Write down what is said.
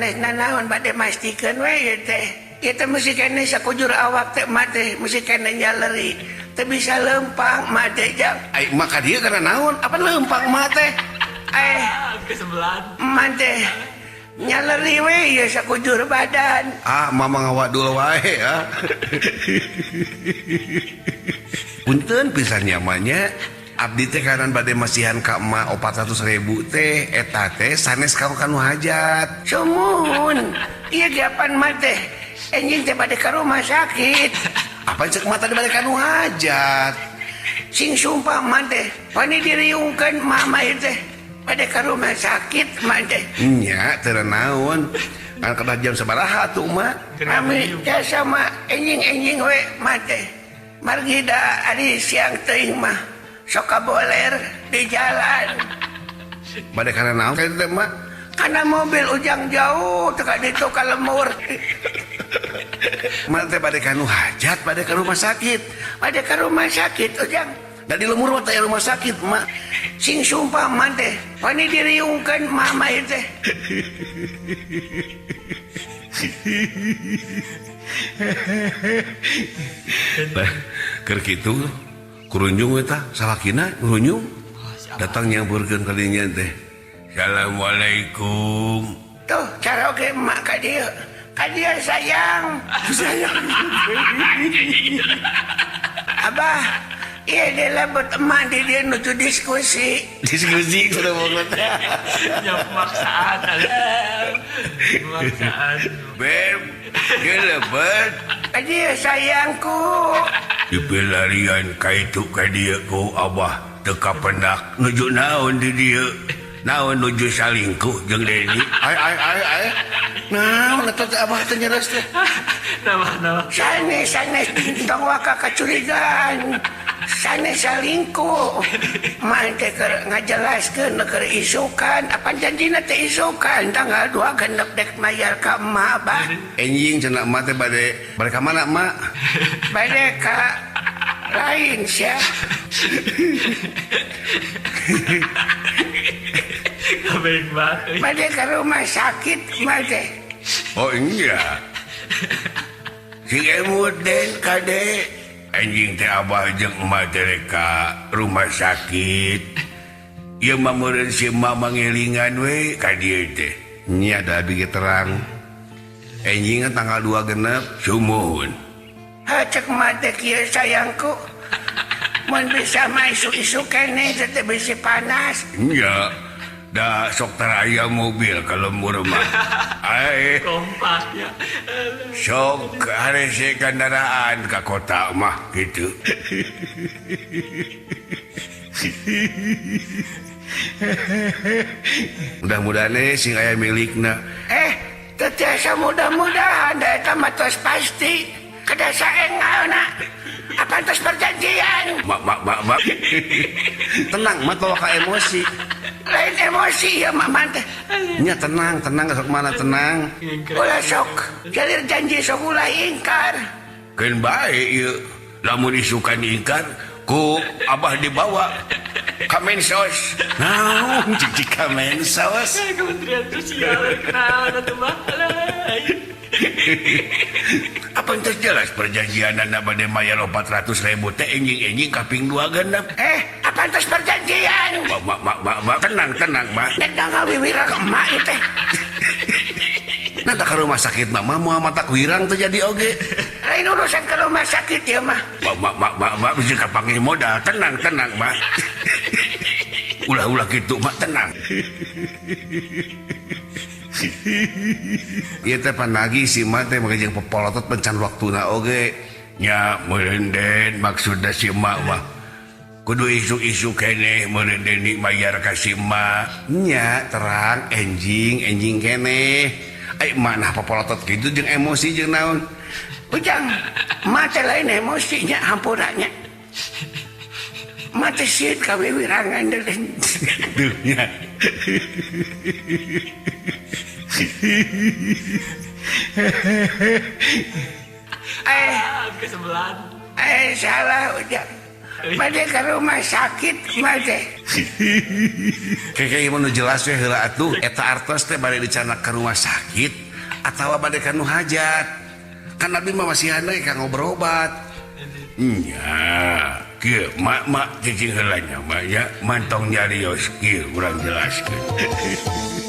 sanes nanaon bade mastikeun we teh. Ieu teh mesti keneh sakujur awak teh mah teh mesti keneh nyaleri. Teu bisa lempang mah teh jang. Ai maka dia karena naon? Apa lempang mah teh? Kesebelan. Mah teh nyaleri we ieu sakujur badan. Mama ngawadul wae ya. Punten pisan nyamannya. Abdi teh kanan bade masihan ka emak 400.000 teh eta teh sanes kanu hajat. Sumun. Ieu gapan mah teh enjing teh bade ka rumah sakit. Apa cek mata di bade kanu hajat? Sing sumpah mah teh pani diriungkeun mama ieu teh bade ka rumah sakit mah teh. Nya teu naon. Kan kada jam sabaraha tuh mak? Kami jasa mah enjing-enjing we mah teh. Margi da ari siang teuing mah sok kaboler di jalan. Bade kana naon ka teh mak? Karena mobil ujang jauh teka ditu ka lemur. Mak teh bade kanu hajat, bade ka rumah sakit. Bade ka rumah sakit ujang. Da di lemur mah teh rumah sakit mak. Sing sumpah mah teh pani diriungkeun mama ieu teh. Keur kitu kurunjung eta salakina kurunjung datang nyampeurkeun ka dinya teh. Assalamualaikum. Tuh cara oge emak ka dieu. Ka dieu sayang. Sayang. Abah, iya dia lebet emak di dia nuju diskusi. Diskusi sudah mau Ya pemaksaan. Pemaksaan. Beb, gelebet. Ka dieu sayangku. Dipelarian kaitu ka dieu ku abah teka pendak nuju naon di dieu. Naon nuju salingkuh jeung Deni. Ai. Naon eta teh abah teh nyeres teh. Nama. Sanes tong waka kacurigaan. Sanes salingkuh. Mah teh keur ngajelaskeun keur isukan. Apa janjina teh isukan tanggal 2 genep dek mayar ka emak bah. Enjing cenah emak teh bade ka mana emak? Bade ka lain sia. Baik banget. Bade ka rumah sakit mah teh. Oh iya. Si emut den kade. Anjing teh abah jeung emak teh ka rumah sakit. Ieu mah meureun si emak mangelingan we ka dieu teh. Nya da abi terang. Anjing tanggal 2 genep sumuhun. Cek mah teh kieu sayangku. Mun bisa mah isu-isu keneh teh bisi panas. Nya. Da sok teraya mobil kalau murah mah. Ai. Kompak ya. Sok harese kendaraan ke kota mah gitu. Mudah-mudahan sing aya milikna. Teu tiasa mudah-mudahan da eta mah tos pasti. Kada saengauna. Apa tos perjanjian? Mak. Tenang, mah tolak ka emosi. Lain emosi ya mama teh. Nya tenang sok mana tenang. Ulah sok jalir janji sok ulah ingkar. Keun bae ieu. Lamun isukan ingkar ku abah dibawa ka Mensos. Naon cicik ka Mensos? Kementerian Sosial kenal atuh mah. Apa entes jelas perjanjian anda bade mayar 400.000 teh enjing kaping 2 genep. Apa entes perjanjian? Mak, tenang, mak. Nek da ngawiwira ke emak ieu teh. Nah, ka rumah sakit mah Muhammad tak wirang terjadi oge. Lain urusan ke rumah sakit ya mah. Mak, bisa kapanggih modal. Tenang, mak. Ulah gitu, mak, tenang. Ieu teh panagi si mak teh make jeung pepolotot pencan waktuna oge. Nya meureun den maksudna si mak mah kudu isu-isu keneh meureun Deni mayar ka si mak. Nya terang enjing keneh. Ai mana pepolotot kitu jeung emosi jeung naon. Ujang, mah teh lain emosinya hampurannya. Mah teh sieun kawiwirangan deuleuh. Duh nya. Kesebelan. Salah ujang. bade ke rumah sakit bade. Kayak mau jelas we heula atuh eta artos teh bade dicana ke rumah sakit atawa bade ka nu hajat. Kan Nabi mah masih handai kanggo berobat. Nya, kieu mak cicing heula nya mah ya mantong nyarios kieu urang jelaskeun.